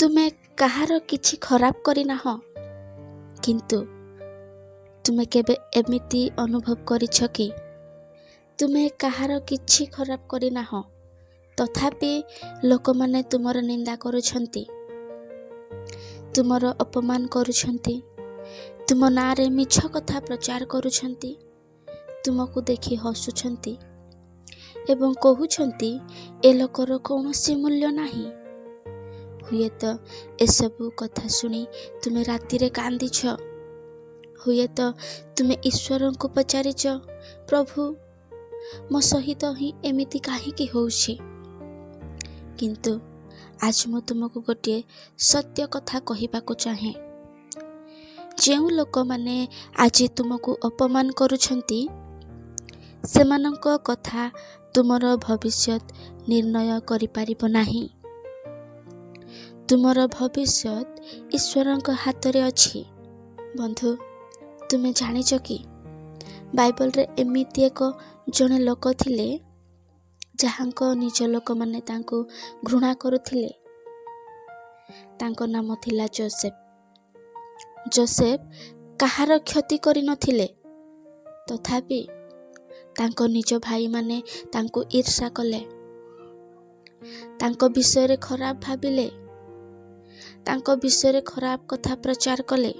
ତୁମେ କାହାର କିଛି ଖରାପ କରିନାହ, କିନ୍ତୁ ତୁମେ କେବେ ଏମିତି ଅନୁଭବ କରିଛ କି ତୁମେ କାହାର କିଛି ଖରାପ କରିନାହ, ତଥାପି ଲୋକମାନେ ତୁମର ନିନ୍ଦା କରୁଛନ୍ତି, ତୁମର ଅପମାନ କରୁଛନ୍ତି, ତୁମ ନାଁରେ ମିଛ କଥା ପ୍ରଚାର କରୁଛନ୍ତି, ତୁମକୁ ଦେଖି ହସୁଛନ୍ତି ଏବଂ କହୁଛନ୍ତି ଏ ଲୋକର କୌଣସି ମୂଲ୍ୟ ନାହିଁ। ହୁଏତ ଏସବୁ କଥା ଶୁଣି ତୁମେ ରାତିରେ କାନ୍ଦିଛ। ହୁଏତ ତୁମେ ଈଶ୍ୱରଙ୍କୁ ପଚାରିଛ, ପ୍ରଭୁ ମୋ ସହିତ ହିଁ ଏମିତି କାହିଁକି ହେଉଛି? କିନ୍ତୁ ଆଜି ମୁଁ ତୁମକୁ ଗୋଟିଏ ସତ୍ୟ କଥା କହିବାକୁ ଚାହେଁ। ଯେଉଁ ଲୋକମାନେ ଆଜି ତୁମକୁ ଅପମାନ କରୁଛନ୍ତି, ସେମାନଙ୍କ କଥା ତୁମର ଭବିଷ୍ୟତ ନିର୍ଣ୍ଣୟ କରିପାରିବ ନାହିଁ। ତୁମର ଭବିଷ୍ୟତ ଈଶ୍ୱରଙ୍କ ହାତରେ ଅଛି। ବନ୍ଧୁ, ତୁମେ ଜାଣିଛ କି ବାଇବଲରେ ଏମିତି ଜଣେ ଲୋକ ଥିଲେ ଯାହାଙ୍କ ନିଜ ଲୋକମାନେ ତାଙ୍କୁ ଘୃଣା କରୁଥିଲେ। ତାଙ୍କ ନାମ ଥିଲା ଯୋସେଫ। ଯୋସେଫ କାହାର କ୍ଷତି କରିନଥିଲେ, ତଥାପି ତାଙ୍କ ନିଜ ଭାଇମାନେ ତାଙ୍କୁ ଈର୍ଷା କଲେ, ତାଙ୍କ ବିଷୟରେ ଖରାପ ଭାବିଲେ, ତାଙ୍କ ବିଷୟରେ ଖରାପ କଥା ପ୍ରଚାର କଲେ,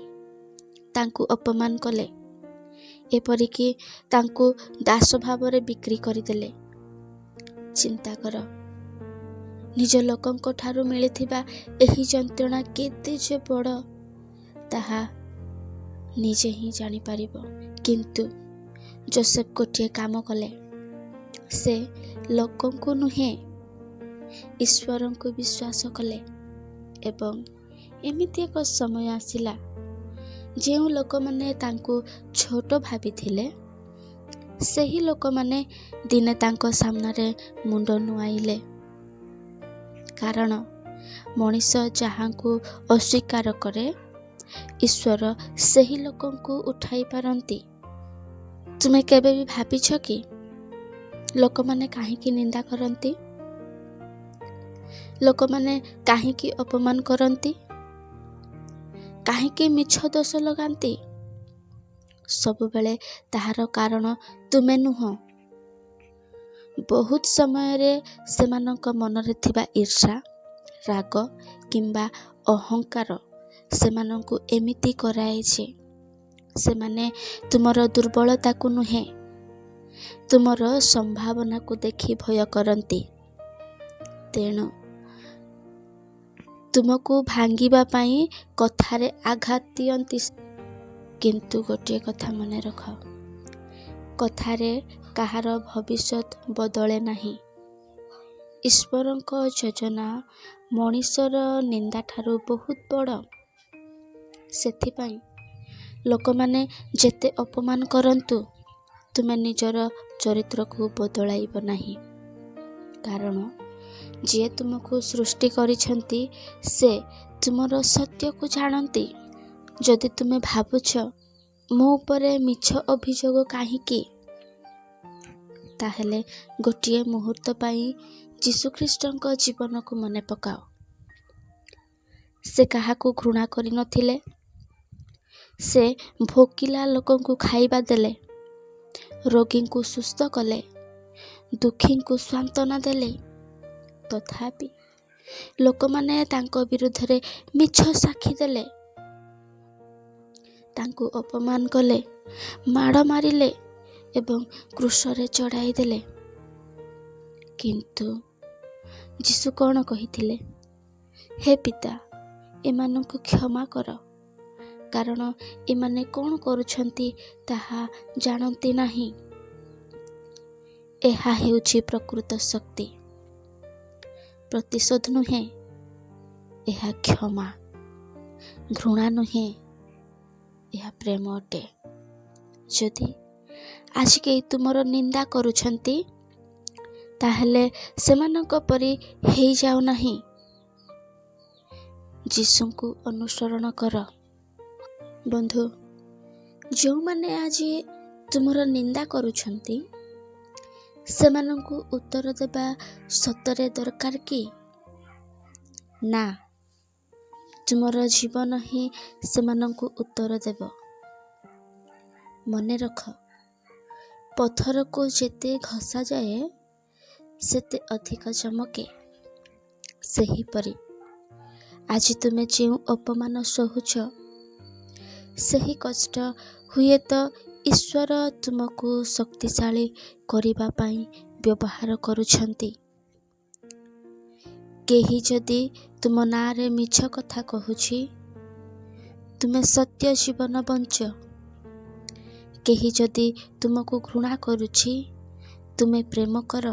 ତାଙ୍କୁ ଅପମାନ କଲେ, ଏପରିକି ତାଙ୍କୁ ଦାସ ଭାବରେ ବିକ୍ରି କରିଦେଲେ। ଚିନ୍ତା କର, ନିଜ ଲୋକଙ୍କ ଠାରୁ ମିଳିଥିବା ଏହି ଯନ୍ତ୍ରଣା କେତେ ଯେ ବଡ଼ ତାହା ନିଜେ ହିଁ ଜାଣିପାରିବ। କିନ୍ତୁ ଯୋସେଫ ଗୋଟିଏ କାମ କଲେ। ସେ ଲୋକଙ୍କୁ ନୁହେଁ, ଈଶ୍ୱରଙ୍କୁ ବିଶ୍ୱାସ କଲେ ଏବଂ ଏମିତି ଏକ ସମୟ ଆସିଲା ଯେଉଁ ଲୋକମାନେ ତାଙ୍କୁ ଛୋଟ ଭାବିଥିଲେ, ସେହି ଲୋକମାନେ ଦିନେ ତାଙ୍କ ସାମ୍ନାରେ ମୁଣ୍ଡ ନୁଆଇଲେ। କାରଣ ମଣିଷ ଯାହାଙ୍କୁ ଅସ୍ୱୀକାର କରେ, ଈଶ୍ୱର ସେହି ଲୋକଙ୍କୁ ଉଠାଇ ପାରନ୍ତି। ତୁମେ କେବେ ବି ଭାବିଛ କି ଲୋକମାନେ କାହିଁକି ନିନ୍ଦା କରନ୍ତି? ଲୋକମାନେ କାହିଁକି ଅପମାନ କରନ୍ତି? କାହିଁକି ମିଛ ଦୋଷ ଲଗାନ୍ତି? ସବୁବେଳେ ତାହାର କାରଣ ତୁମେ ନୁହଁ। ବହୁତ ସମୟରେ ସେମାନଙ୍କ ମନରେ ଥିବା ଈର୍ଷା, ରାଗ କିମ୍ବା ଅହଙ୍କାର ସେମାନଙ୍କୁ ଏମିତି କରାଇଛି। ସେମାନେ ତୁମର ଦୁର୍ବଳତାକୁ ନୁହେଁ, ତୁମର ସମ୍ଭାବନାକୁ ଦେଖି ଭୟ କରନ୍ତି। ତେଣୁ ତୁମକୁ ଭାଙ୍ଗିବା ପାଇଁ କଥାରେ ଆଘାତ ଦିଅନ୍ତି। କିନ୍ତୁ ଗୋଟିଏ କଥା ମନେ ରଖ, କଥାରେ କାହାର ଭବିଷ୍ୟତ ବଦଳେ ନାହିଁ। ଈଶ୍ୱରଙ୍କ ଯୋଜନା ମଣିଷର ନିନ୍ଦା ଠାରୁ ବହୁତ ବଡ଼। ସେଥିପାଇଁ ଲୋକମାନେ ଯେତେ ଅପମାନ କରନ୍ତୁ, ତୁମେ ନିଜର ଚରିତ୍ରକୁ ବଦଳାଇବ ନାହିଁ। କାରଣ ଯିଏ ତୁମକୁ ସୃଷ୍ଟି କରିଛନ୍ତି, ସେ ତୁମର ସତ୍ୟକୁ ଜାଣନ୍ତି। ଯଦି ତୁମେ ଭାବୁଛ ମୋ ଉପରେ ମିଛ ଅଭିଯୋଗ କାହିଁକି, ତାହେଲେ ଗୋଟିଏ ମୁହୂର୍ତ୍ତ ପାଇଁ ଯୀଶୁଖ୍ରୀଷ୍ଟଙ୍କ ଜୀବନକୁ ମନେ ପକାଅ। ସେ କାହାକୁ ଘୃଣା କରିନଥିଲେ। ସେ ଭୋକିଲା ଲୋକଙ୍କୁ ଖାଇବା ଦେଲେ, ରୋଗୀଙ୍କୁ ସୁସ୍ଥ କଲେ, ଦୁଃଖୀଙ୍କୁ ସାନ୍ତ୍ୱନା ଦେଲେ। ତଥାପି ଲୋକମାନେ ତାଙ୍କ ବିରୁଦ୍ଧରେ ମିଛ ସାକ୍ଷୀ ଦେଲେ, ତାଙ୍କୁ ଅପମାନ କଲେ, ମାଡ଼ ମାରିଲେ ଏବଂ କ୍ରୁଶରେ ଚଢ଼ାଇ ଦେଲେ। କିନ୍ତୁ ଯୀଶୁ କ'ଣ କହିଥିଲେ? ହେ ପିତା, ଏମାନଙ୍କୁ କ୍ଷମା କର, କାରଣ ଏମାନେ କ'ଣ କରୁଛନ୍ତି ତାହା ଜାଣନ୍ତି ନାହିଁ। ଏହା ହେଉଛି ପ୍ରକୃତ ଶକ୍ତି। ପ୍ରତିଶୋଧ ନୁହେଁ, ଏହା କ୍ଷମା। ଘୃଣା ନୁହେଁ, ଏହା ପ୍ରେମ ଅଟେ। ଯଦି ଆଜି କେହି ତୁମର ନିନ୍ଦା କରୁଛନ୍ତି, ତାହେଲେ ସେମାନଙ୍କ ପରି ହେଇଯାଉ ନାହିଁ। ଯୀଶୁଙ୍କୁ ଅନୁସରଣ କର। ବନ୍ଧୁ, ଯେଉଁମାନେ ଆଜି ତୁମର ନିନ୍ଦା କରୁଛନ୍ତି, ସେମାନଙ୍କୁ ଉତ୍ତର ଦେବା ସତରେ ଦରକାର କି? ନା, ତୁମର ଜୀବନ ହିଁ ସେମାନଙ୍କୁ ଉତ୍ତର ଦେବ। ମନେ ରଖ, ପଥରକୁ ଯେତେ ଘଷାଯାଏ ସେତେ ଅଧିକ ଚମକେ। ସେହିପରି ଆଜି ତୁମେ ଯେଉଁ ଅପମାନ ସହୁଛ, ସେହି କଷ୍ଟ ହୁଏତ ଈଶ୍ୱର ତୁମକୁ ଶକ୍ତିଶାଳୀ କରିବା ପାଇଁ ବ୍ୟବହାର କରୁଛନ୍ତି। କେହି ଯଦି ତୁମ ନାଁରେ ମିଛ କଥା କହୁଛି, ତୁମେ ସତ୍ୟ ଜୀବନ ବଞ୍ଚ। କେହି ଯଦି ତୁମକୁ ଘୃଣା କରୁଛି, ତୁମେ ପ୍ରେମ କର।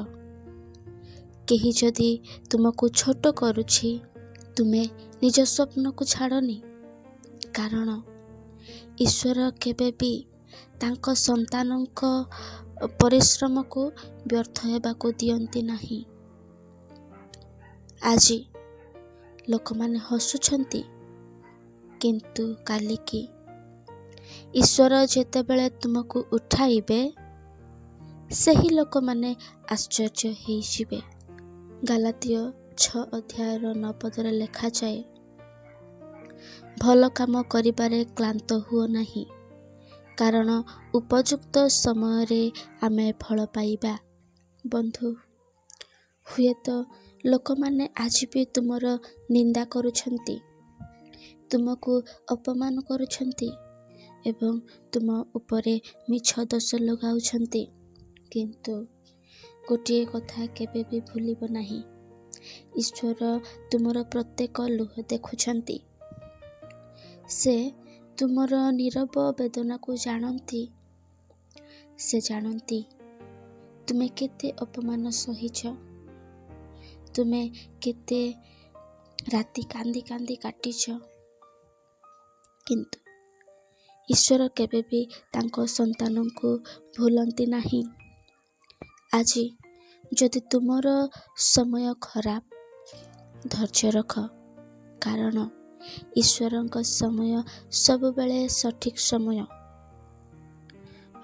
କେହି ଯଦି ତୁମକୁ ଛୋଟ କରୁଛି, ତୁମେ ନିଜ ସ୍ୱପ୍ନକୁ ଛାଡ଼ନି। କାରଣ ଈଶ୍ୱର କେବେ ବି ତାଙ୍କ ସନ୍ତାନଙ୍କ ପରିଶ୍ରମକୁ ବ୍ୟର୍ଥ ହେବାକୁ ଦିଅନ୍ତି ନାହିଁ। ଆଜି ଲୋକମାନେ ହସୁଛନ୍ତି, କିନ୍ତୁ କାଲିକି ଈଶ୍ୱର ଯେତେବେଳେ ତୁମକୁ ଉଠାଇବେ, ସେହି ଲୋକମାନେ ଆଶ୍ଚର୍ଯ୍ୟ ହେଇଯିବେ। ଗାଲାତୀୟ 6 ଅଧ୍ୟାୟର 9 ପଦରେ ଲେଖାଯାଏ, ଭଲ କାମ କରିବାରେ କ୍ଳାନ୍ତ ହୁଅ ନାହିଁ, କାରଣ ଉପଯୁକ୍ତ ସମୟରେ ଆମେ ଫଳ ପାଇବା। ବନ୍ଧୁ, ହୁଏତ ଲୋକମାନେ ଆଜି ବି ତୁମର ନିନ୍ଦା କରୁଛନ୍ତି, ତୁମକୁ ଅପମାନ କରୁଛନ୍ତି ଏବଂ ତୁମ ଉପରେ ମିଛ ଦୋଷ ଲଗାଉଛନ୍ତି। କିନ୍ତୁ ଗୋଟିଏ କଥା କେବେ ବି ଭୁଲିବ ନାହିଁ, ଈଶ୍ୱର ତୁମର ପ୍ରତ୍ୟେକ ଲୁହ ଦେଖୁଛନ୍ତି। ସେ ତୁମର ନୀରବ ବେଦନାକୁ ଜାଣନ୍ତି। ସେ ଜାଣନ୍ତି ତୁମେ କେତେ ଅପମାନ ସହିଛ, ତୁମେ କେତେ ରାତି କାନ୍ଦି କାନ୍ଦି କାଟିଛ। କିନ୍ତୁ ଈଶ୍ୱର କେବେ ବି ତାଙ୍କ ସନ୍ତାନଙ୍କୁ ଭୁଲନ୍ତି ନାହିଁ। ଆଜି ଯଦି ତୁମର ସମୟ ଖରାପ, ଧୈର୍ଯ୍ୟ ରଖ, କାରଣ ଈଶ୍ୱରଙ୍କ ସମୟ ସବୁବେଳେ ସଠିକ ସମୟ।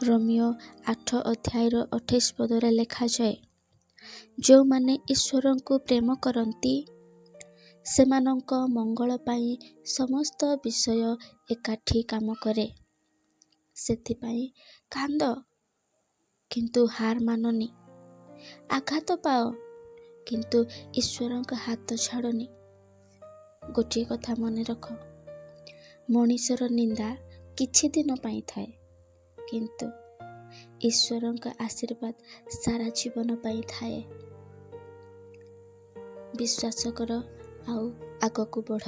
ରୋମିଓ 8 ଅଧ୍ୟାୟର 28 ପଦରେ ଲେଖାଯାଏ, ଯେଉଁମାନେ ଈଶ୍ୱରଙ୍କୁ ପ୍ରେମ କରନ୍ତି, ସେମାନଙ୍କ ମଙ୍ଗଳ ପାଇଁ ସମସ୍ତ ବିଷୟ ଏକାଠି କାମ କରେ। ସେଥିପାଇଁ କାନ୍ଦ, କିନ୍ତୁ ହାର ମାନନି। ଆଘାତ ପାଅ, କିନ୍ତୁ ଈଶ୍ୱରଙ୍କ ହାତ ଛାଡ଼ନି। ଗୋଟିଏ କଥା ମନେ ରଖ, ମଣିଷର ନିନ୍ଦା କିଛି ଦିନ ପାଇଁ ଥାଏ, କିନ୍ତୁ ଈଶ୍ୱରଙ୍କ ଆଶୀର୍ବାଦ ସାରା ଜୀବନ ପାଇଁ ଥାଏ। ବିଶ୍ୱାସ କର ଆଉ ଆଗକୁ ବଢ଼।